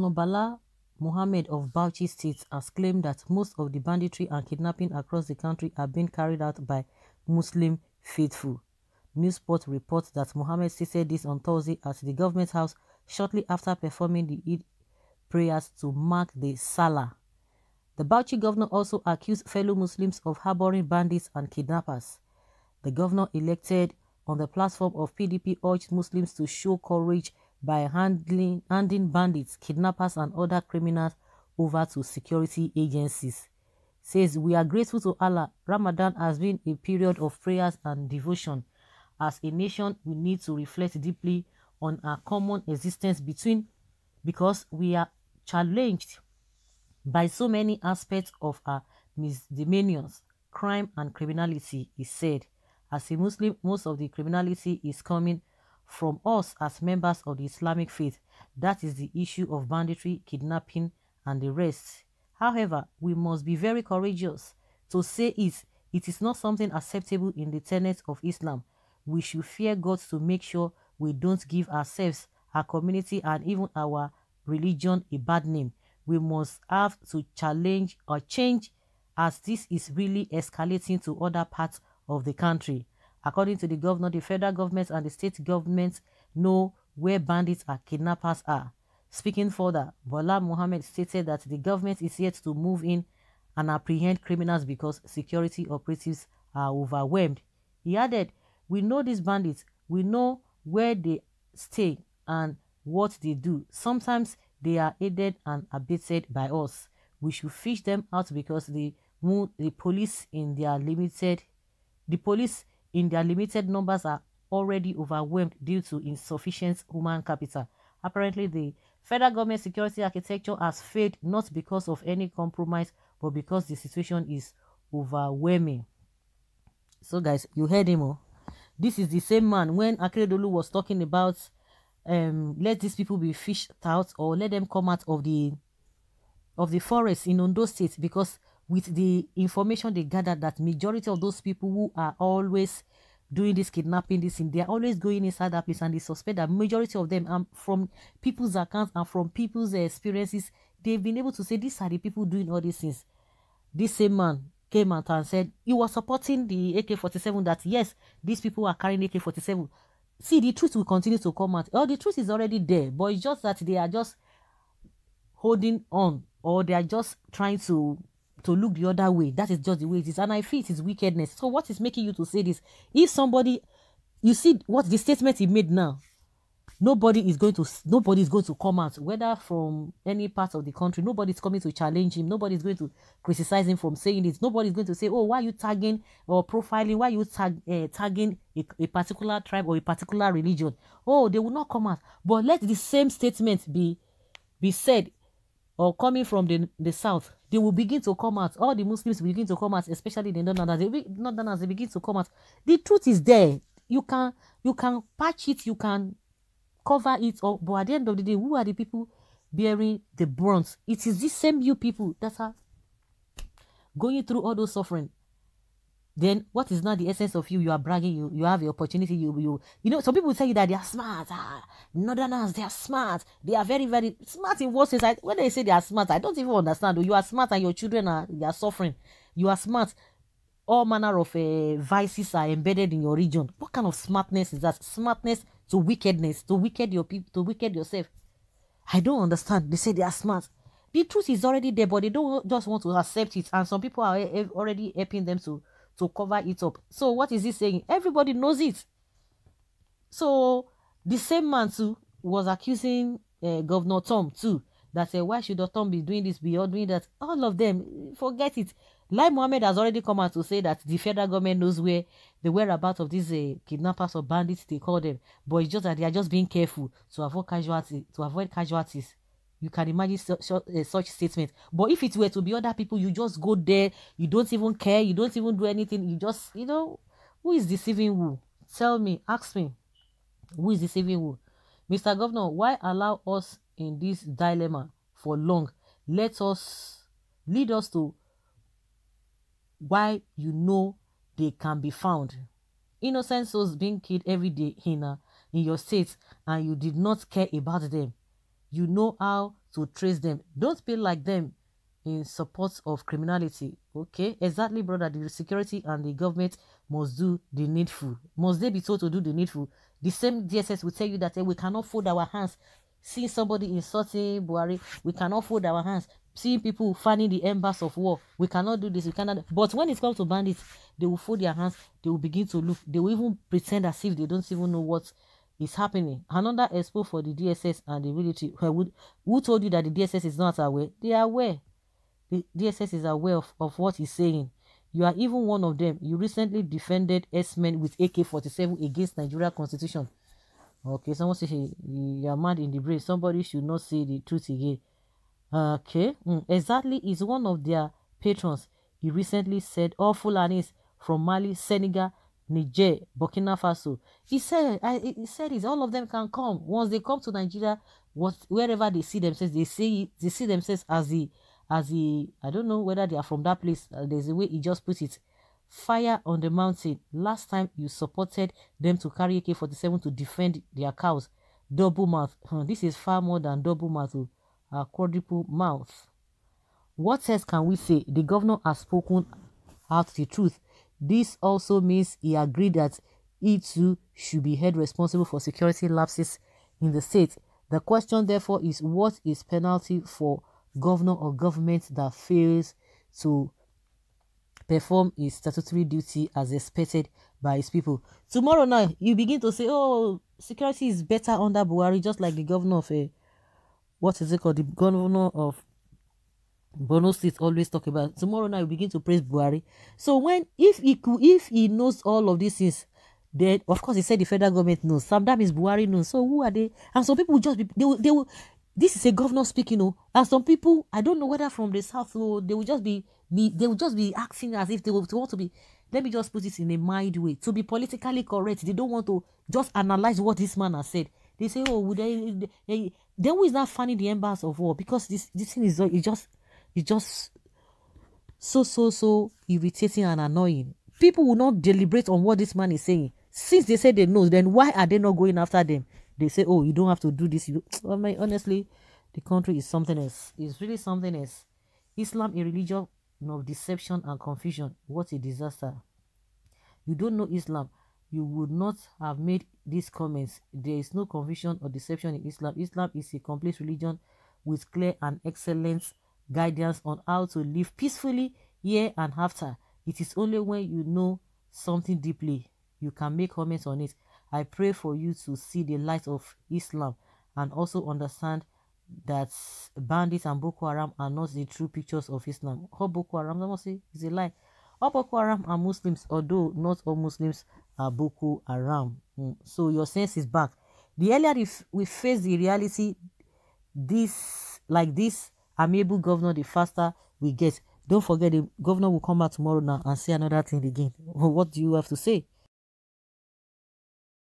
Governor Bala Mohammed of Bauchi State has claimed that most of the banditry and kidnapping across the country are being carried out by Muslim faithful. Newsport reports that Mohammed stated this on Thursday at the government house shortly after performing the Eid prayers to mark the Salah. The Bauchi governor also accused fellow Muslims of harboring bandits and kidnappers. The governor elected on the platform of PDP urged Muslims to show courage by handing bandits, kidnappers and other criminals over to security agencies. Says, we are grateful to Allah. Ramadan has been a period of prayers and devotion. As a nation, we need to reflect deeply on our common existence because we are challenged by so many aspects of our misdemeanors, crime and criminality, he said. As a Muslim, most of the criminality is coming from us as members of the Islamic faith. That is the issue of banditry, kidnapping, and the rest. However, we must be very courageous to say it is not something acceptable in the tenets of Islam. We should fear God to make sure we don't give ourselves, our community, and even our religion a bad name. We must have to challenge or change, as this is really escalating to other parts of the country. According to the governor, the federal government and the state governments know where bandits and kidnappers are. Speaking further, Bala Mohammed stated that the government is yet to move in and apprehend criminals because security operatives are overwhelmed. He added, we know these bandits, we know where they stay and what they do. Sometimes they are aided and abetted by us. We should fish them out because the police in their limited numbers are already overwhelmed due to insufficient human capital. Apparently, the federal government security architecture has failed not because of any compromise, but because the situation is overwhelming. So, guys, you heard him. Oh? This is the same man when Akeredolu was talking about let these people be fished out or let them come out of the forest in Ondo State, because with the information they gathered that majority of those people who are always doing this kidnapping, they are always going inside that place, and they suspect that majority of them from people's accounts and from people's experiences, they've been able to say these are the people doing all these things. This same man came out and said he was supporting the AK-47, that yes, these people are carrying AK-47. See, the truth will continue to come out. The truth is already there, but it's just that they are just holding on, or they are just trying to look the other way. That is just the way it is, and I feel it is wickedness. So what is making you to say this? If somebody, you see what the statement he made now, nobody is going to come out, whether from any part of the country. Nobody is coming to challenge him. Nobody is going to criticize him from saying this. Nobody is going to say, oh, why are you tagging or profiling? Why are you tagging a particular tribe or a particular religion? Oh, they will not come out. But let the same statement be said, or coming from the south, they will begin to come out. All the Muslims will begin to come out, especially the Northerners. They begin to come out. The truth is there. You can patch it, you can cover it up, but at the end of the day, who are the people bearing the brunt? It is these same you people that are going through all those suffering. Then what is now the essence of you? You are bragging, you have the opportunity, you know, some people tell you that they are smart. Northerners, they are smart. They are very, very smart in what sense? When they say they are smart, I don't even understand. You are smart and your children are suffering. You are smart. All manner of vices are embedded in your region. What kind of smartness is that? Smartness to wickedness, to wicked your people, to wicked yourself. I don't understand. They say they are smart. The truth is already there, but they don't just want to accept it. And some people are already helping them to cover it up. So what is he saying? Everybody knows it. So the same man too was accusing Governor Tom too, that said, why should Tom be doing this, be doing that? All of them, forget it. Lai Mohammed has already come out to say that the federal government knows where the whereabouts of these kidnappers or bandits, they call them, but it's just that they are just being careful to avoid casualties. You can imagine such statement. But if it were to be other people, you just go there, you don't even care, you don't even do anything, you just, who is deceiving who? Tell me, ask me, who is deceiving who? Mr. Governor, why allow us in this dilemma for long? Lead us to why they can be found. Innocent souls being killed every day in your state, and you did not care about them. You know how to trace them. Don't be like them in support of criminality. Okay, exactly, brother. The security and the government must do the needful. Must they be told to do the needful? The same DSS will tell you that we cannot fold our hands. Seeing somebody insulting Buhari, we cannot fold our hands. Seeing people fanning the embers of war, we cannot do this, we cannot. But when it comes to bandits, they will fold their hands, they will begin to look, they will even pretend as if they don't even know what is happening. Another expo for the DSS and the military. Who told you that the DSS is not aware? They are aware. The DSS is aware of what he's saying. You are even one of them. You recently defended S-men with AK-47 against Nigeria Constitution. Okay, someone say you are mad in the brain. Somebody should not say the truth again. Okay, exactly. Is one of their patrons. He recently said all Fulanis from Mali, Senegal, Niger, Burkina Faso. He said all of them can come. Once they come to Nigeria, wherever they see themselves, they see themselves as the I don't know whether they are from that place. There's a way he just put it. Fire on the mountain. Last time you supported them to carry AK-47 to defend their cows. Double mouth. This is far more than double mouth. Quadruple mouth. What else can we say? The governor has spoken out the truth. This also means he agreed that he too should be held responsible for security lapses in the state. The question therefore is, what is penalty for governor or government that fails to perform his statutory duty as expected by his people? Tomorrow now, you begin to say, oh, security is better under Buhari, just like the governor of what is it called? The governor of Borno State always talk about. Tomorrow now, you begin to praise Buhari. So if he knows all of these things, then of course he said the federal government knows. Sometimes Buhari knows. So who are they? And some people will just be they will. This is a governor speaking, and some people, I don't know whether from the south, they will just be acting as if they want to be. Let me just put it in a mild way, to be politically correct. They don't want to just analyze what this man has said. They say, oh, then who is not fanning the embers of war? Because this thing is just so irritating and annoying. People will not deliberate on what this man is saying. Since they say they know, then why are they not going after them? They say, oh, you don't have to do this. Honestly, the country is something else. It's really something else. Islam, a religion of deception and confusion. What a disaster. You don't know Islam, you would not have made these comments. There is no confusion or deception in Islam. Islam is a complete religion with clear and excellent guidance on how to live peacefully here and after. It is only when you know something deeply you can make comments on it. I pray for you to see the light of Islam and also understand that bandits and Boko Haram are not the true pictures of Islam. All Boko Haram, I must say, is a lie. All Boko Haram are Muslims, although not all Muslims are Boko Haram. So your sense is back. The earlier we face the reality, this amiable governor, the faster we get. Don't forget, the governor will come back tomorrow now and say another thing again. What do you have to say?